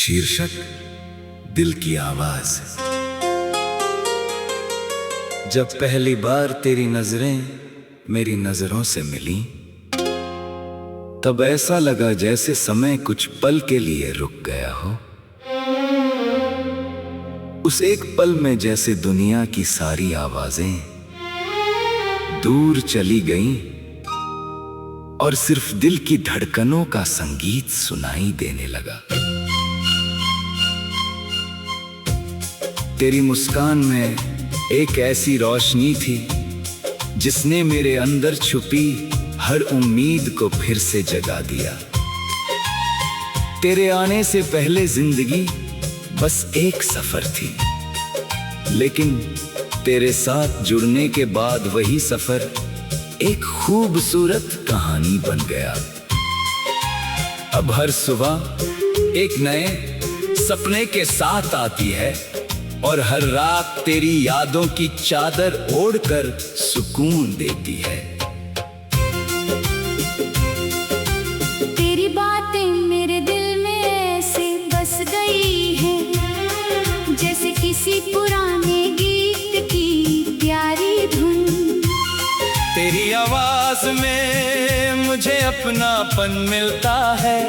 शीर्षक दिल की आवाज। जब पहली बार तेरी नजरें मेरी नजरों से मिली, तब ऐसा लगा जैसे समय कुछ पल के लिए रुक गया हो। उस एक पल में जैसे दुनिया की सारी आवाजें दूर चली गईं और सिर्फ दिल की धड़कनों का संगीत सुनाई देने लगा। तेरी मुस्कान में एक ऐसी रोशनी थी जिसने मेरे अंदर छुपी हर उम्मीद को फिर से जगा दिया। तेरे आने से पहले जिंदगी बस एक सफर थी, लेकिन तेरे साथ जुड़ने के बाद वही सफर एक खूबसूरत कहानी बन गया। अब हर सुबह एक नए सपने के साथ आती है और हर रात तेरी यादों की चादर ओढ़कर सुकून देती है। तेरी बातें मेरे दिल में ऐसे बस गई हैं, जैसे किसी पुराने गीत की प्यारी धुन। तेरी आवाज में मुझे अपनापन मिलता है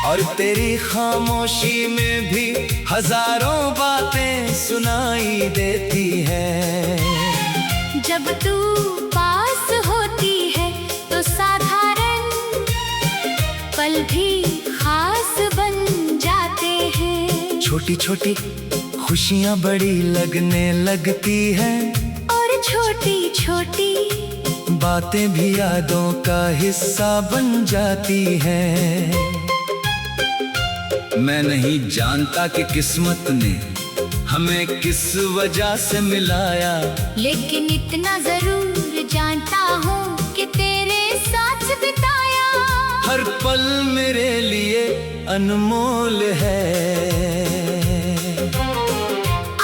और तेरी खामोशी में भी हजारों बातें सुनाई देती है। जब तू पास होती है तो साधारण पल भी खास बन जाते हैं। छोटी छोटी खुशियां बड़ी लगने लगती हैं और छोटी छोटी बातें भी यादों का हिस्सा बन जाती हैं। मैं नहीं जानता कि किस्मत ने हमें किस वजह से मिलाया, लेकिन इतना जरूर जानता हूँ कि तेरे साथ बिताया हर पल मेरे लिए अनमोल है।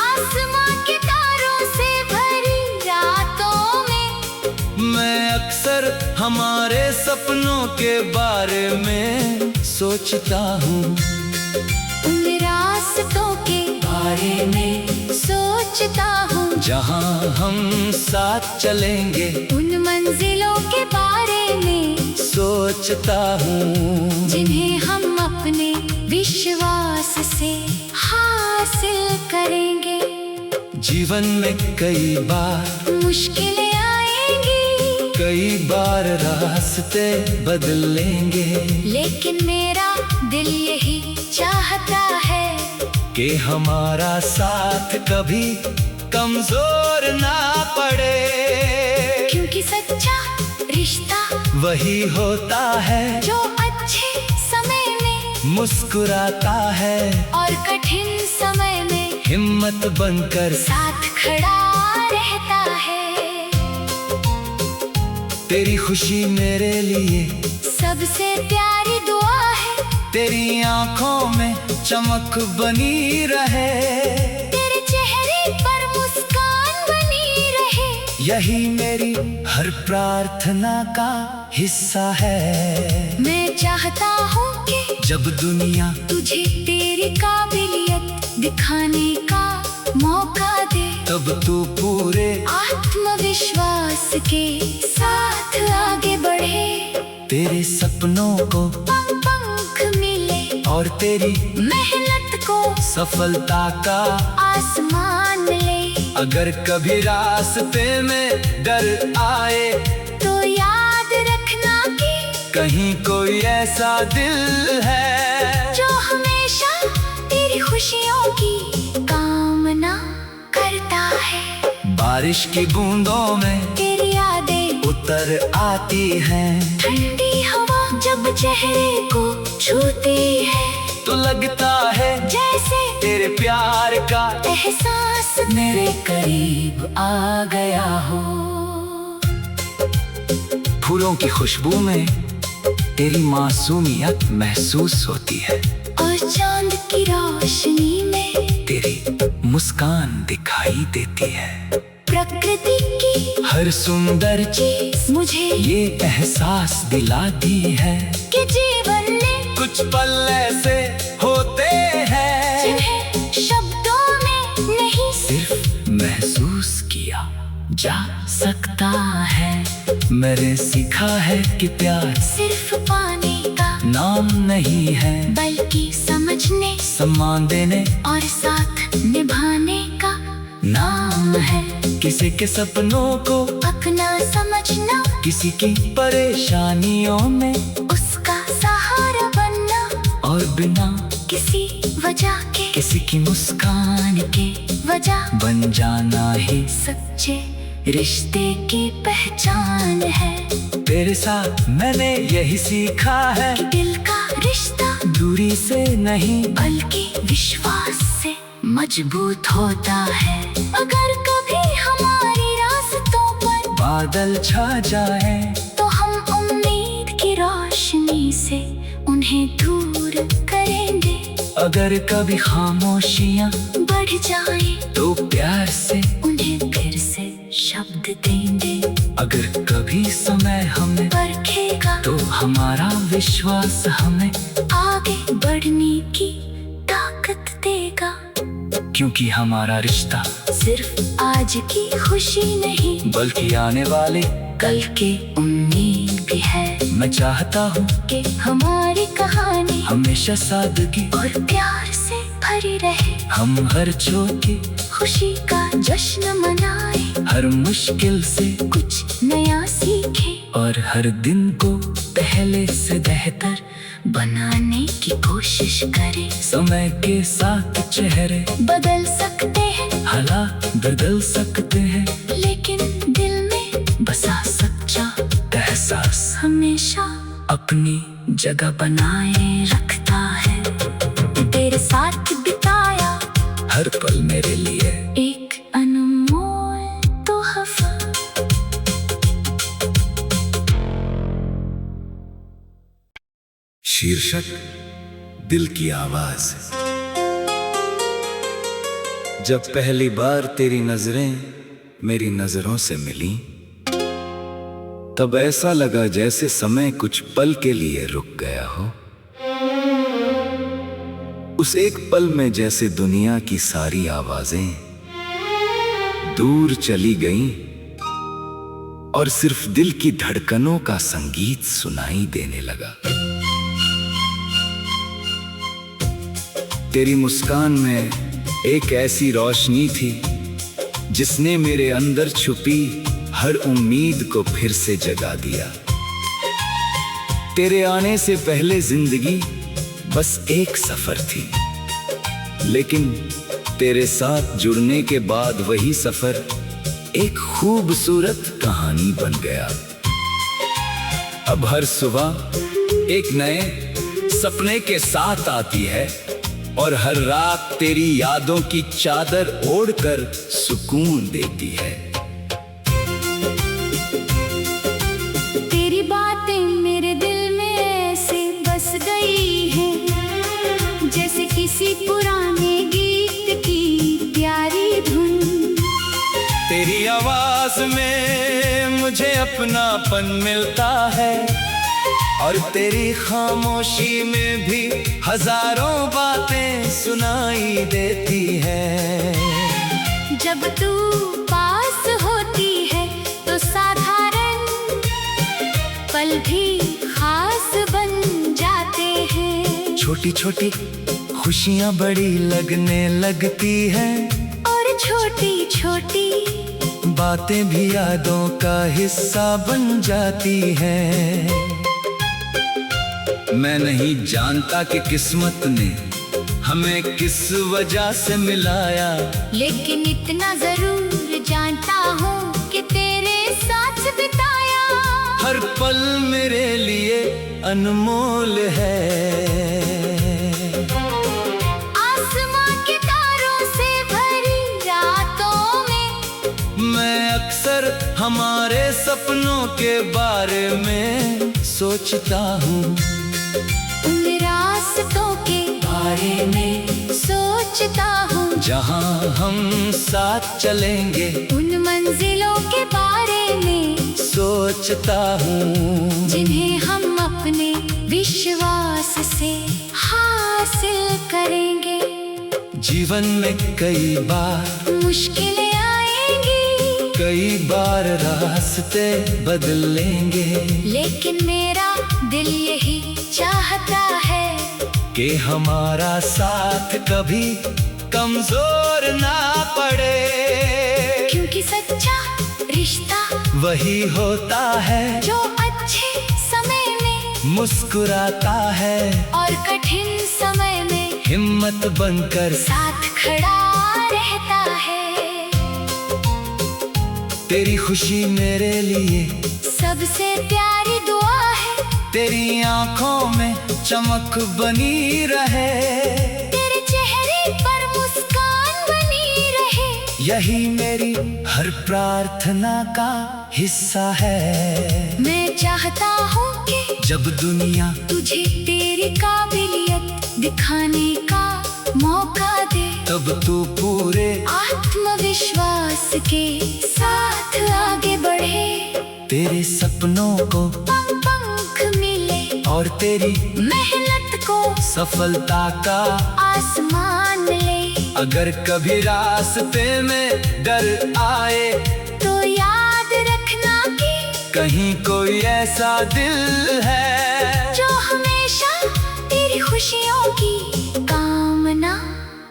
आसमां के तारों से भरी रातों में मैं अक्सर हमारे सपनों के बारे में सोचता हूँ, उन रास्तों के बारे में सोचता हूँ जहाँ हम साथ चलेंगे उन मंजिलों के बारे में सोचता हूँ, जिन्हें हम अपने विश्वास से हासिल करेंगे। जीवन में कई बार मुश्किलें आएंगी, कई बार रास्ते बदलेंगे, लेकिन मेरा दिल यही चाहता है कि हमारा साथ कभी कमजोर ना पड़े। क्योंकि सच्चा रिश्ता वही होता है जो अच्छे समय में मुस्कुराता है और कठिन समय में हिम्मत बनकर साथ खड़ा रहता है। तेरी खुशी मेरे लिए सबसे प्यारी दुआ है, तेरी आंखों में चमक बनी रहे, तेरे चेहरे पर मुस्कान बनी रहे। यही मेरी हर प्रार्थना का हिस्सा है। मैं चाहता हूँ कि जब दुनिया तुझे तेरी काबिलियत दिखाने का मौका दे, तब तू पूरे आत्मविश्वास के साथ आगे बढ़े। तेरे सपनों को पंख मिले और तेरी मेहनत को सफलता का आसमान ले। अगर कभी रास्ते में डर आए तो याद रखना कि कहीं कोई ऐसा दिल है जो हमेशा तेरी खुशियों की कामना करता है। बारिश की बूंदों में तेरी यादें उतर आती हैं, ठंडी हवा जब चेहरे को छूती है तो लगता है जैसे तेरे प्यार का एहसास मेरे करीब आ गया हो। फूलों की खुशबू में तेरी मासूमियत महसूस होती है और चांद की रोशनी में तेरी मुस्कान दिखाई देती है। प्रकृति की हर सुंदर चीज मुझे ये एहसास दिलाती है कि जीवन में कुछ पल ऐसे होते मैंने सीखा है कि प्यार सिर्फ पाने का नाम नहीं है, बल्कि समझने, सम्मान देने और साथ निभाने का नाम है। किसी के सपनों को अपना समझना, किसी की परेशानियों में उसका सहारा बनना, और बिना किसी वजह के, किसी की मुस्कान के वजह बन जाना ही सच्चे रिश्ते की पहचान है। तेरे साथ मैंने यही सीखा है कि दिल का रिश्ता दूरी से नहीं बल्कि विश्वास से मजबूत होता है। अगर कभी हमारी रास्तों पर बादल छा जाए तो हम उम्मीद की रोशनी से उन्हें दूर करेंगे। अगर कभी खामोशियाँ बढ़ जाए तो प्यार से उन्हें फिर से शब्द देंगे। अगर कभी समय हमें परखेगा तो हमारा विश्वास हमें आगे बढ़ने की ताकत देगा। क्योंकि हमारा रिश्ता सिर्फ आज की खुशी नहीं बल्कि आने वाले कल की उम्मीद भी है। मैं चाहता हूँ कि हमारी कहानी हमेशा सादगी और प्यार से भरी रहे। हम हर छोटी खुशी का जश्न मनाए, हर मुश्किल से कुछ नया सीखे, और हर दिन को पहले से बेहतर बनाने की कोशिश करें। समय के साथ चेहरे बदल सकते हैं, हालात बदल सकते हैं, लेकिन दिल में बसा सच्चा एहसास हमेशा अपनी जगह बनाए रखता है। तेरे साथ बिताया हर पल मेरे लिए एक अनमोल तोहफा। शीर्षक दिल की आवाज। जब पहली बार तेरी नजरें मेरी नजरों से मिली तब ऐसा लगा जैसे समय कुछ पल के लिए रुक गया हो। उस एक पल में जैसे दुनिया की सारी आवाजें दूर चली गईं और सिर्फ दिल की धड़कनों का संगीत सुनाई देने लगा। तेरी मुस्कान में एक ऐसी रोशनी थी जिसने मेरे अंदर छुपी हर उम्मीद को फिर से जगा दिया। तेरे आने से पहले जिंदगी बस एक सफर थी, लेकिन तेरे साथ जुड़ने के बाद वही सफर एक खूबसूरत कहानी बन गया। अब हर सुबह एक नए सपने के साथ आती है और हर रात तेरी यादों की चादर ओढ़कर सुकून देती है। तेरी बातें मेरे दिल में ऐसे बस गई हैं, जैसे किसी पुराने गीत की प्यारी धुन। तेरी आवाज में मुझे अपनापन मिलता है और तेरी खामोशी में भी हजारों बातें सुनाई देती है। जब तू पास होती है तो साधारण पल भी खास बन जाते हैं। छोटी छोटी खुशियाँ बड़ी लगने लगती हैं और छोटी छोटी बातें भी यादों का हिस्सा बन जाती हैं। मैं नहीं जानता कि किस्मत ने हमें किस वजह से मिलाया, लेकिन इतना जरूर जानता हूँ कि तेरे साथ बिताया हर पल मेरे लिए अनमोल है। आसमां के तारों से भरी रातों में मैं अक्सर हमारे सपनों के बारे में सोचता हूँ, उन रास्तों के बारे में सोचता हूँ, जहाँ हम साथ चलेंगे उन मंजिलों के बारे में सोचता हूँ, जिन्हें हम अपने विश्वास से हासिल करेंगे। जीवन में कई बार मुश्किलें आएंगी कई बार रास्ते बदल लेंगे, लेकिन मेरा दिल यही चाहता है कि हमारा साथ कभी कमजोर ना पड़े। क्योंकि सच्चा रिश्ता वही होता है जो अच्छे समय में मुस्कुराता है और कठिन समय में हिम्मत बनकर साथ खड़ा रहता है। तेरी खुशी मेरे लिए सबसे प्यारी दुआ है, तेरी आंखों में चमक बनी रहे, तेरे चेहरे पर मुस्कान बनी रहे। यही मेरी हर प्रार्थना का हिस्सा है। मैं चाहता हूँ कि जब दुनिया तुझे तेरी काबिलियत दिखाने का मौका दे, तब तू पूरे आत्मविश्वास के साथ आगे बढ़े। तेरे सपनों को पंख मिले और तेरी मेहनत को सफलता का आसमान ले। अगर कभी रास्ते में डर आए तो याद रखना कि कहीं कोई ऐसा दिल है जो हमेशा तेरी खुशियों की कामना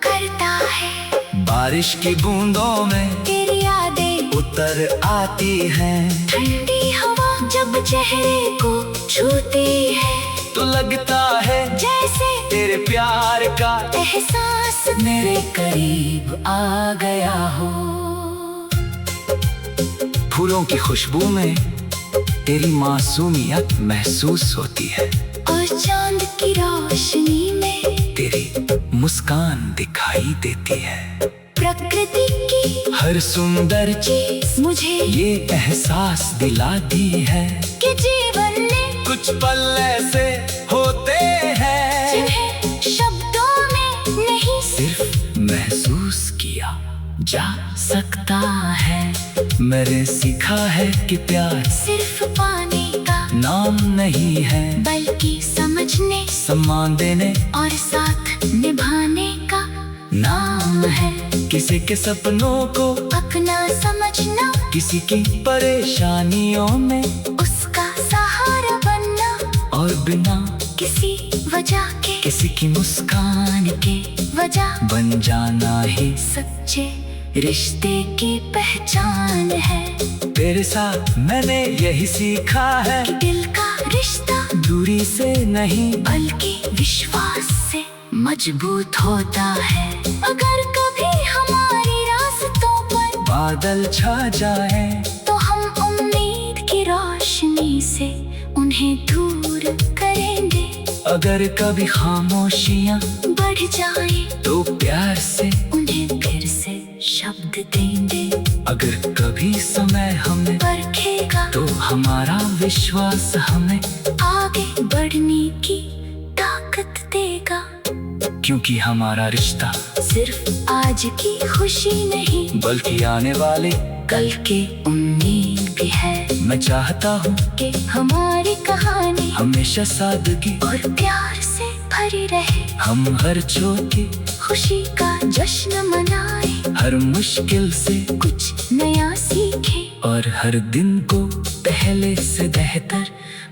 करता है। बारिश की बूंदों में तेरी यादें उतर आती हैं, ठंडी हवा जब चेहरे को छूती है, तो लगता है जैसे तेरे प्यार का एहसास मेरे करीब आ गया हो। फूलों की खुशबू में तेरी मासूमियत महसूस होती है और चांद की रोशनी में तेरी मुस्कान दिखाई देती है। प्रकृति की हर सुंदर चीज मुझे ये एहसास दिलाती है कि जीवन में कुछ पल ऐसे होते हैं जिन्हें शब्दों में नहीं सिर्फ महसूस किया जा सकता है। मैंने सीखा है कि प्यार सिर्फ पाने का नाम नहीं है, बल्कि समझने सम्मान देने और साथ निभाने का नाम है। किसी के सपनों को अपना समझना, किसी की परेशानियों में उसका सहारा बनना और बिना किसी वजह के किसी की मुस्कान के वजह बन जाना ही सच्चे रिश्ते की पहचान है। तेरे साथ मैंने यही सीखा है कि दिल का रिश्ता दूरी से नहीं बल्कि विश्वास से मजबूत होता है। अगर कभी हमारी रास्तों पर बादल छा जाए तो हम उम्मीद की रोशनी से उन्हें दूर करेंगे। अगर कभी खामोशियाँ बढ़ जाए तो प्यार से उन्हें फिर से शब्द देंगे। अगर कभी समय हमें परखेगा तो हमारा विश्वास हमें आगे बढ़ने की ताकत देगा। क्योंकि हमारा रिश्ता सिर्फ आज की खुशी नहीं बल्कि आने वाले कल की उम्मीद भी है। मैं चाहता हूँ कि हमारी कहानी हमेशा सादगी और प्यार से भरी रहे। हम हर छोटी खुशी का जश्न मनाए, हर मुश्किल से कुछ नया सीखे और हर दिन को पहले से बेहतर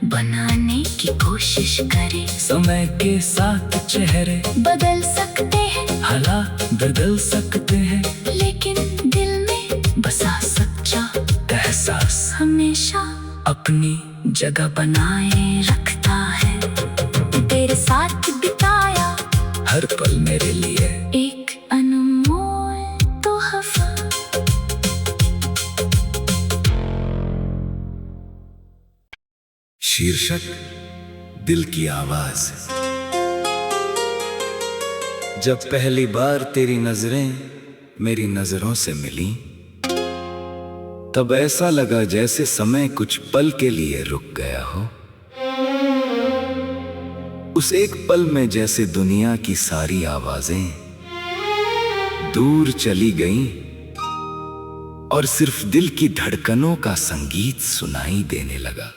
बनाने की कोशिश करें। समय के साथ चेहरे बदल सकते हैं, हालात बदल सकते हैं, लेकिन दिल में बसा सच्चा एहसास हमेशा अपनी जगह बनाए रखता है। तेरे साथ बिताया हर पल मेरे लिए एक अनमोल तोहफा। शीर्षक दिल की आवाज। जब पहली बार तेरी नजरें मेरी नजरों से मिली, तब ऐसा लगा जैसे समय कुछ पल के लिए रुक गया हो। उस एक पल में जैसे दुनिया की सारी आवाजें दूर चली गईं और सिर्फ दिल की धड़कनों का संगीत सुनाई देने लगा।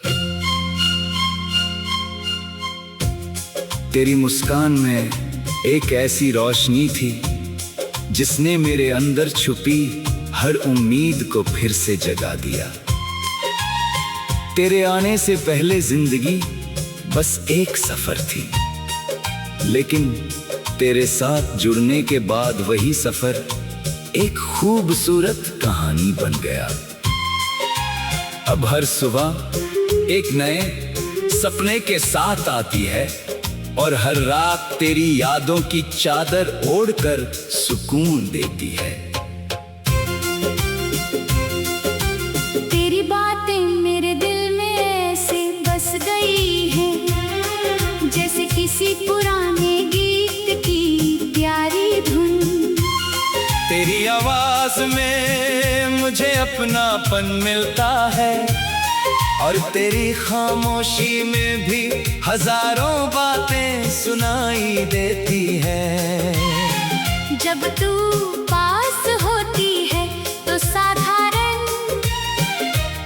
तेरी मुस्कान में एक ऐसी रोशनी थी जिसने मेरे अंदर छुपी हर उम्मीद को फिर से जगा दिया। तेरे आने से पहले जिंदगी बस एक सफर थी, लेकिन तेरे साथ जुड़ने के बाद वही सफर एक खूबसूरत कहानी बन गया। अब हर सुबह एक नए सपने के साथ आती है और हर रात तेरी यादों की चादर ओढ़कर सुकून देती है। तेरी बातें मेरे दिल में ऐसे बस गई हैं, जैसे किसी पुराने गीत की प्यारी धुन। तेरी आवाज में मुझे अपनापन मिलता है और तेरी खामोशी में भी हजारों बातें सुनाई देती है। जब तू पास होती है तो साधारण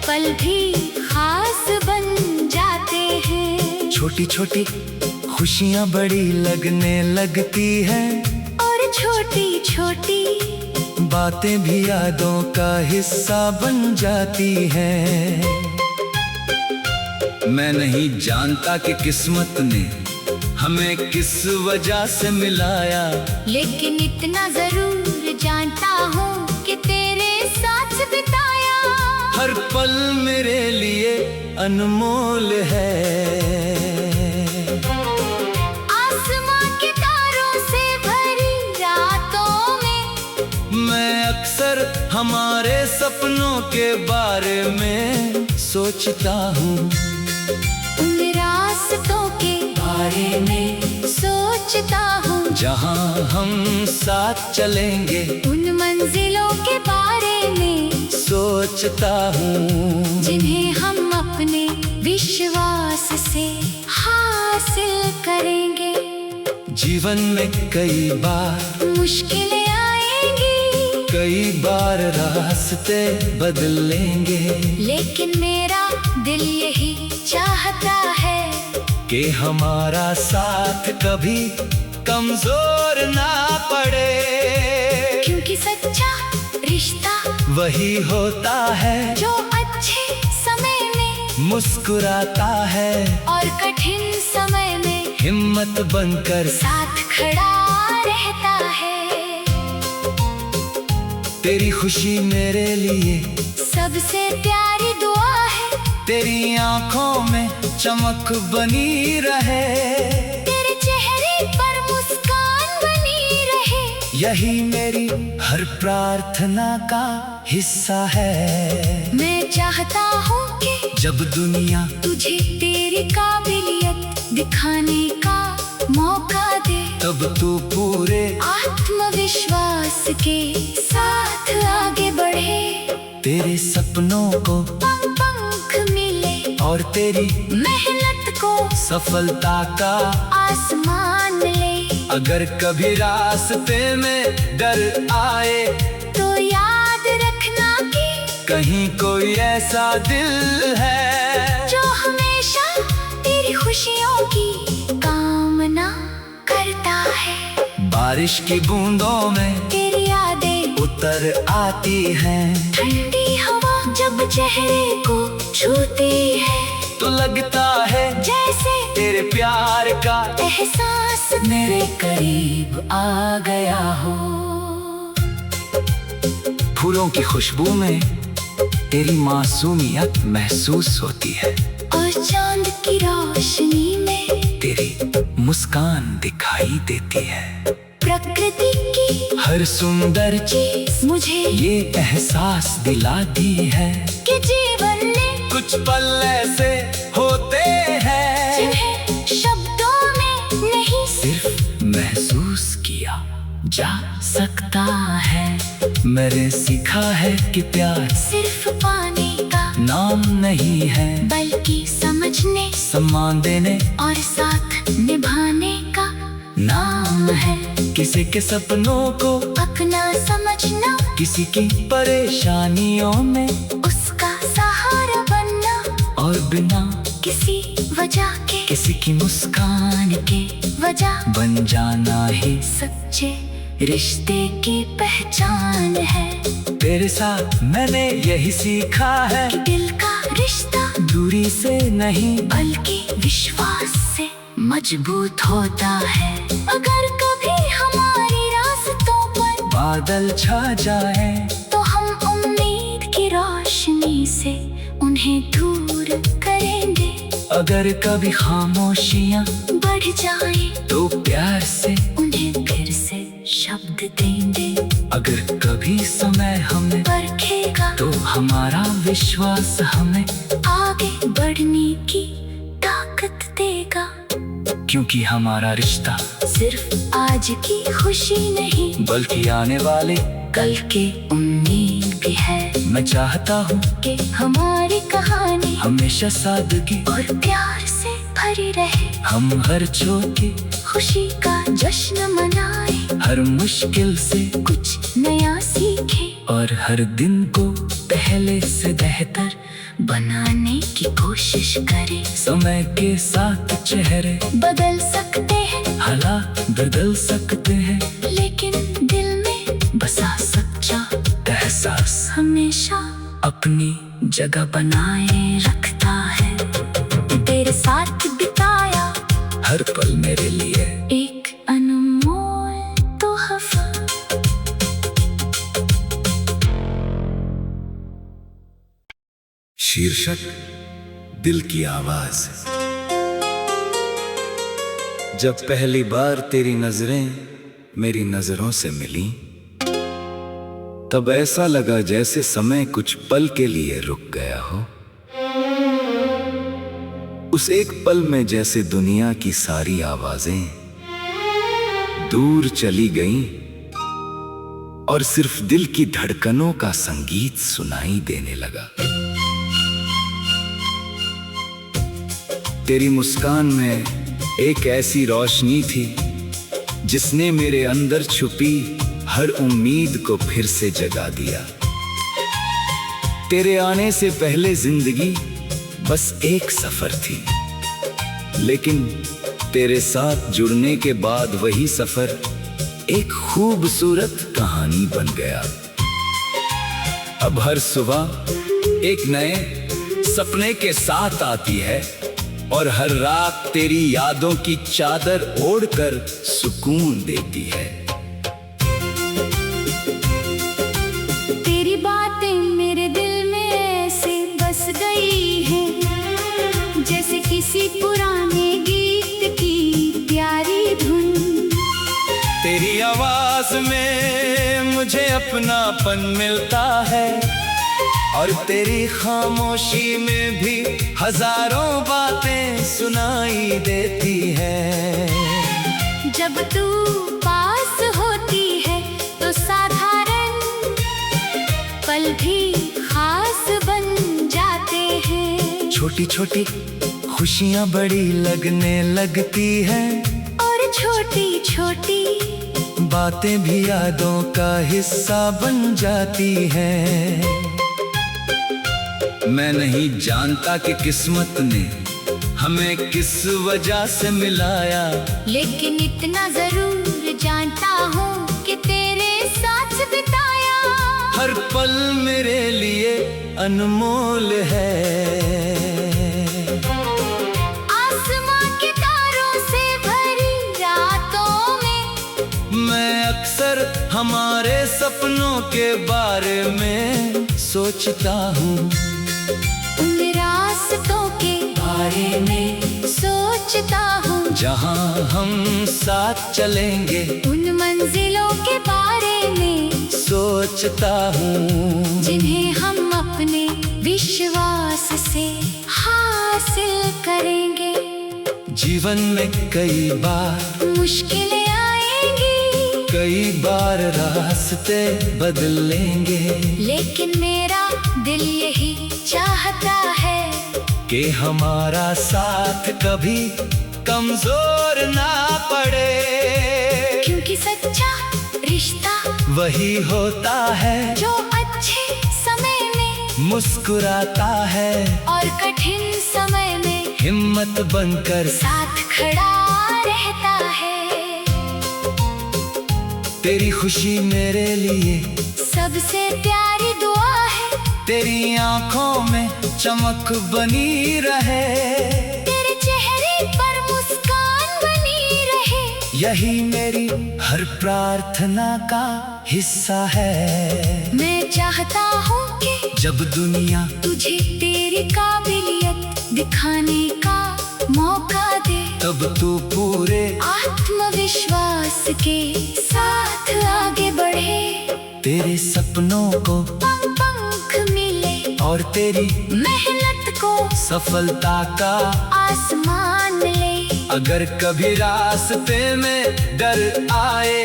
पल भी खास बन जाते हैं। छोटी छोटी खुशियाँ बड़ी लगने लगती हैं और छोटी छोटी बातें भी यादों का हिस्सा बन जाती हैं। मैं नहीं जानता कि किस्मत ने हमें किस वजह से मिलाया, लेकिन इतना जरूर जानता हूँ कि तेरे साथ बिताया हर पल मेरे लिए अनमोल है। आसमां के तारों से भरी रातों में मैं अक्सर हमारे सपनों के बारे में सोचता हूँ, उन रास्तों के बारे में सोचता हूँ जहाँ हम साथ चलेंगे उन मंजिलों के बारे में सोचता हूँ, जिन्हें हम अपने विश्वास से हासिल करेंगे। जीवन में कई बार मुश्किलें आएंगी, कई बार रास्ते बदलेंगे, लेकिन मेरा दिल यही चाहता है कि हमारा साथ कभी कमजोर ना पड़े। क्योंकि सच्चा रिश्ता वही होता है जो अच्छे समय में मुस्कुराता है और कठिन समय में हिम्मत बनकर साथ खड़ा रहता है। तेरी खुशी मेरे लिए सबसे प्यारी दुआ है, तेरी आंखों में चमक बनी रहे, तेरे चेहरे पर मुस्कान बनी रहे। यही मेरी हर प्रार्थना का हिस्सा है। मैं चाहता हूँ कि जब दुनिया तुझे तेरी काबिलियत दिखाने का मौका दे, तब तू पूरे आत्मविश्वास के साथ आगे बढ़े। तेरे सपनों को पंख मिले और तेरी मेहनत को सफलता का आसमान ले। अगर कभी रास्ते में डर आए तो याद रखना कि कहीं कोई ऐसा दिल है जो हमेशा तेरी खुशियों की कामना करता है। बारिश की बूंदों में तेरी यादें उतर आती हैं, ठंडी हवा जब चेहरे को छूती है तो लगता है जैसे तेरे प्यार का एहसास मेरे करीब आ गया हो। फूलों की खुशबू में तेरी मासूमियत महसूस होती है और चांद की रोशनी में तेरी मुस्कान दिखाई देती है। प्रकृति की हर सुंदर चीज मुझे ये एहसास दिलाती है कि जीवन में कुछ पल ऐसे होते हैं जिन्हें शब्दों में नहीं सिर्फ महसूस किया जा सकता है। मैंने सीखा है कि प्यार सिर्फ पाने का नाम नहीं है, बल्कि समझने सम्मान देने और साथ निभाने का नाम है। किसी के सपनों को अपना समझना, किसी की परेशानियों में उसका सहारा बनना और बिना किसी वजह के किसी की मुस्कान के वजह बन जाना ही सच्चे रिश्ते की पहचान है। तेरे साथ मैंने यही सीखा है कि दिल का रिश्ता दूरी से नहीं बल्कि विश्वास से मजबूत होता है। अगर कभी हमारी रास्तों पर बादल छा जाए तो हम उम्मीद की रोशनी से उन्हें दूर करेंगे। अगर कभी खामोशियाँ बढ़ जाए तो प्यार से उन्हें फिर से शब्द देंगे। अगर कभी समय हमें परखेगा तो हमारा विश्वास हमें आगे बढ़ने की ताकत देगा। क्योंकि हमारा रिश्ता सिर्फ आज की खुशी नहीं बल्कि आने वाले कल की उम्मीद भी है। मैं चाहता हूँ कि हमारी कहानी हमेशा सादगी और प्यार से भरी रहे। हम हर छोटी खुशी का जश्न मनाए, हर मुश्किल से कुछ नया सीखे और हर दिन को पहले से बेहतर बनाने की कोशिश करें। समय के साथ चेहरे बदल सकते हैं, हालात बदल सकते हैं, लेकिन दिल में बसा सच्चा एहसास हमेशा अपनी जगह बनाए रखता है। तेरे साथ बिताया हर पल मेरे लिए एक अनमोल तोहफा। शीर्षक दिल की आवाज। जब पहली बार तेरी नजरें मेरी नजरों से मिली तब ऐसा लगा जैसे समय कुछ पल के लिए रुक गया हो। उस एक पल में जैसे दुनिया की सारी आवाजें दूर चली गईं और सिर्फ दिल की धड़कनों का संगीत सुनाई देने लगा। तेरी मुस्कान में एक ऐसी रोशनी थी जिसने मेरे अंदर छुपी हर उम्मीद को फिर से जगा दिया। तेरे आने से पहले जिंदगी बस एक सफर थी, लेकिन तेरे साथ जुड़ने के बाद वही सफर एक खूबसूरत कहानी बन गया। अब हर सुबह एक नए सपने के साथ आती है और हर रात तेरी यादों की चादर ओढ़कर सुकून देती है। तेरी बातें मेरे दिल में ऐसे बस गई हैं, जैसे किसी पुराने गीत की प्यारी धुन। तेरी आवाज में मुझे अपनापन मिलता है और तेरी खामोशी में भी हजारों बातें सुनाई देती है। जब तू पास होती है तो साधारण पल भी खास बन जाते हैं। छोटी छोटी खुशियाँ बड़ी लगने लगती हैं और छोटी छोटी बातें भी यादों का हिस्सा बन जाती हैं। मैं नहीं जानता कि किस्मत ने हमें किस वजह से मिलाया, लेकिन इतना जरूर जानता हूँ कि तेरे साथ बिताया हर पल मेरे लिए अनमोल है। आसमां के तारों से भरी रातों में मैं अक्सर हमारे सपनों के बारे में सोचता हूँ, उन रास्तों के बारे में सोचता हूँ, जहाँ हम साथ चलेंगे उन मंजिलों के बारे में सोचता हूँ, जिन्हें हम अपने विश्वास से हासिल करेंगे। जीवन में कई बार मुश्किलें आएंगी, कई बार रास्ते बदलेंगे, लेकिन मेरा दिल यही चाहता है कि हमारा साथ कभी कमजोर ना पड़े। क्योंकि सच्चा रिश्ता वही होता है जो अच्छे समय में मुस्कुराता है और कठिन समय में हिम्मत बनकर साथ खड़ा रहता है। तेरी खुशी मेरे लिए सबसे प्यारी दुआ है। तेरी आंखों में चमक बनी रहे, तेरे चेहरे पर मुस्कान बनी रहे। यही मेरी हर प्रार्थना का हिस्सा है। मैं चाहता हूँ कि जब दुनिया तुझे तेरी काबिलियत दिखाने का मौका दे, तब तू पूरे आत्मविश्वास के साथ आगे बढ़े। तेरे सपनों को पंख मिले और तेरी मेहनत को सफलता का आसमान मिले। अगर कभी रास्ते में डर आए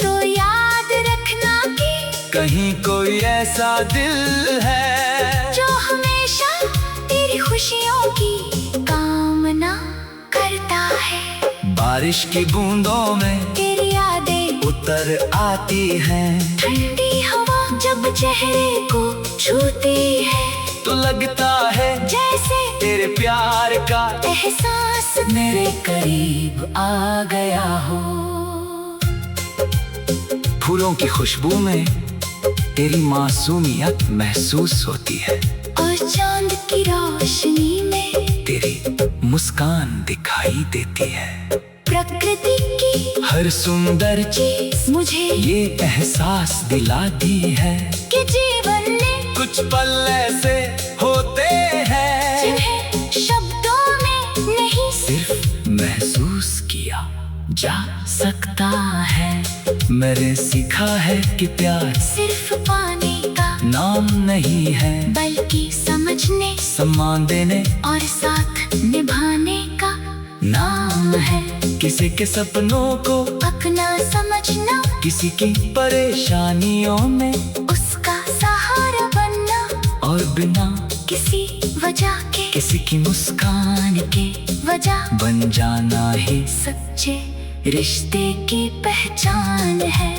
तो याद रखना कि कहीं कोई ऐसा दिल है जो हमेशा तेरी खुशियों की कामना करता है। बारिश की बूंदों में तेरी यादें उतर आती हैं, ठंडी हवा जब चेहरे को छूती है, तो लगता है जैसे तेरे प्यार का एहसास मेरे करीब आ गया हो। फूलों की खुशबू में तेरी मासूमियत महसूस होती है, और चांद की रोशनी में तेरी मुस्कान दिखाई देती है। प्रकृति की हर सुंदर चीज मुझे ये एहसास दिलाती है कि जीवन में कुछ पल ऐसे होते हैं जिन्हें शब्दों में नहीं सिर्फ महसूस किया जा सकता है। मैंने सीखा है कि प्यार सिर्फ पाने का नाम नहीं है, बल्कि समझने, सम्मान देने और साथ निभाने का नाम है। किसी के सपनों को अपना समझना, किसी की परेशानियों में उसका सहारा बनना, और बिना किसी वजह के किसी की मुस्कान के वजह बन जाना ही सच्चे रिश्ते की पहचान है।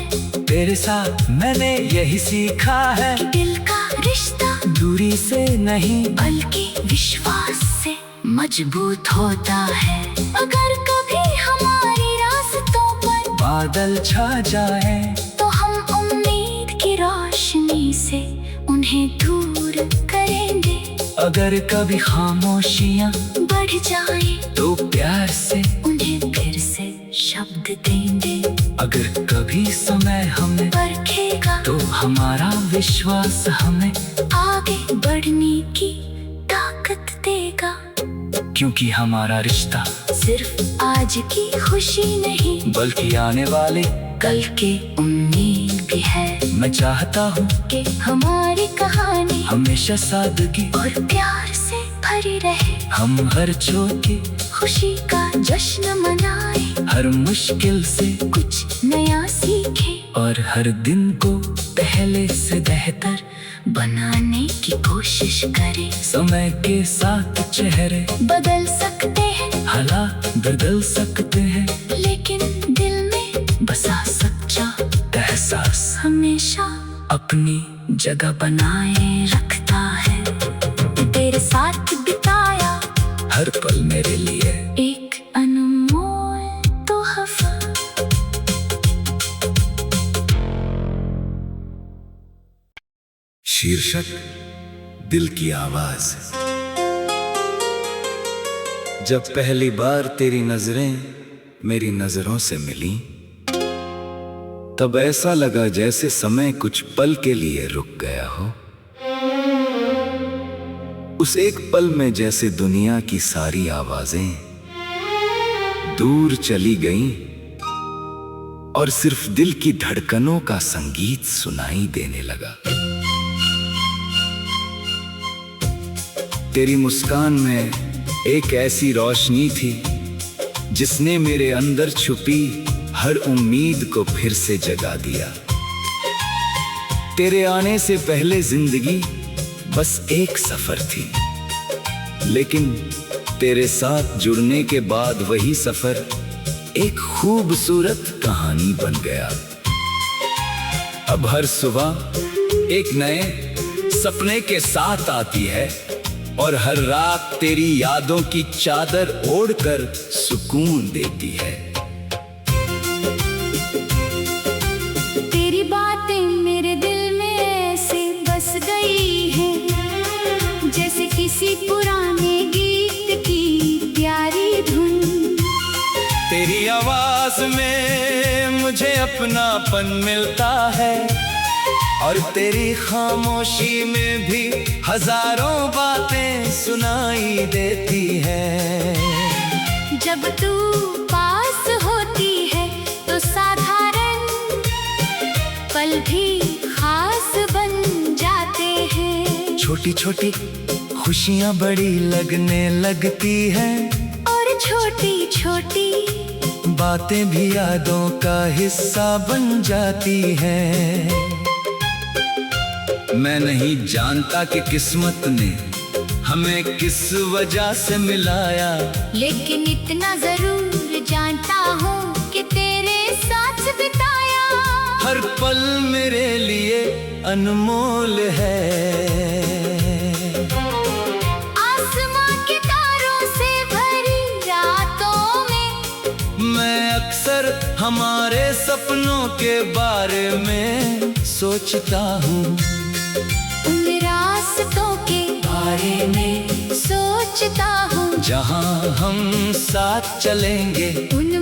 तेरे साथ मैंने यही सीखा है कि दिल का रिश्ता दूरी से नहीं बल्कि विश्वास से मजबूत होता है। अगर कभी हमारी रास्तों पर बादल छा जाए तो हम उम्मीद की रोशनी से उन्हें दूर करेंगे। अगर कभी खामोशियाँ बढ़ जाए तो प्यार से उन्हें फिर से शब्द देंगे। अगर कभी समय हमें परखेगा तो हमारा विश्वास हमें आगे बढ़ने की ताकत देगा। क्योंकि हमारा रिश्ता सिर्फ आज की खुशी नहीं बल्कि आने वाले कल की उम्मीद भी है। मैं चाहता हूँ कि हमारी कहानी हमेशा सादगी और प्यार से भरी रहे। हम हर छोटी खुशी का जश्न मनाए, हर मुश्किल से कुछ नया सीखे, और हर दिन को पहले से बेहतर बनाने की कोशिश करें। समय के साथ चेहरे बदल सकते हैं, हालात बदल सकते हैं, लेकिन दिल में बसा सच्चा एहसास हमेशा अपनी जगह बनाए रखता है। तेरे साथ बिताया हर पल मेरे लिए एक अनमोल तोहफा। शीर्षक दिल की आवाज। जब पहली बार तेरी नजरें मेरी नजरों से मिली, तब ऐसा लगा जैसे समय कुछ पल के लिए रुक गया हो। उस एक पल में जैसे दुनिया की सारी आवाजें दूर चली गईं और सिर्फ दिल की धड़कनों का संगीत सुनाई देने लगा। तेरी मुस्कान में एक ऐसी रोशनी थी जिसने मेरे अंदर छुपी हर उम्मीद को फिर से जगा दिया। तेरे आने से पहले जिंदगी बस एक सफर थी, लेकिन तेरे साथ जुड़ने के बाद वही सफर एक खूबसूरत कहानी बन गया। अब हर सुबह एक नए सपने के साथ आती है और हर रात तेरी यादों की चादर ओढ़कर सुकून देती है। किसी पुराने गीत की प्यारी धुन। तेरी आवाज में मुझे अपनापन मिलता है, और तेरी खामोशी में भी हजारों बातें सुनाई देती है। जब तू पास होती है तो साधारण पल भी खास बन जाते हैं। छोटी छोटी खुशियाँ बड़ी लगने लगती हैं, और छोटी छोटी बातें भी यादों का हिस्सा बन जाती हैं। मैं नहीं जानता कि किस्मत ने हमें किस वजह से मिलाया, लेकिन इतना जरूर जानता हूँ कि तेरे साथ बिताया हर पल मेरे लिए अनमोल है। आसमां के तारों से भरी रातों में मैं अक्सर हमारे सपनों के बारे में सोचता हूँ, उन रास्तों के बारे में सोचता हूँ जहाँ हम साथ चलेंगे। उन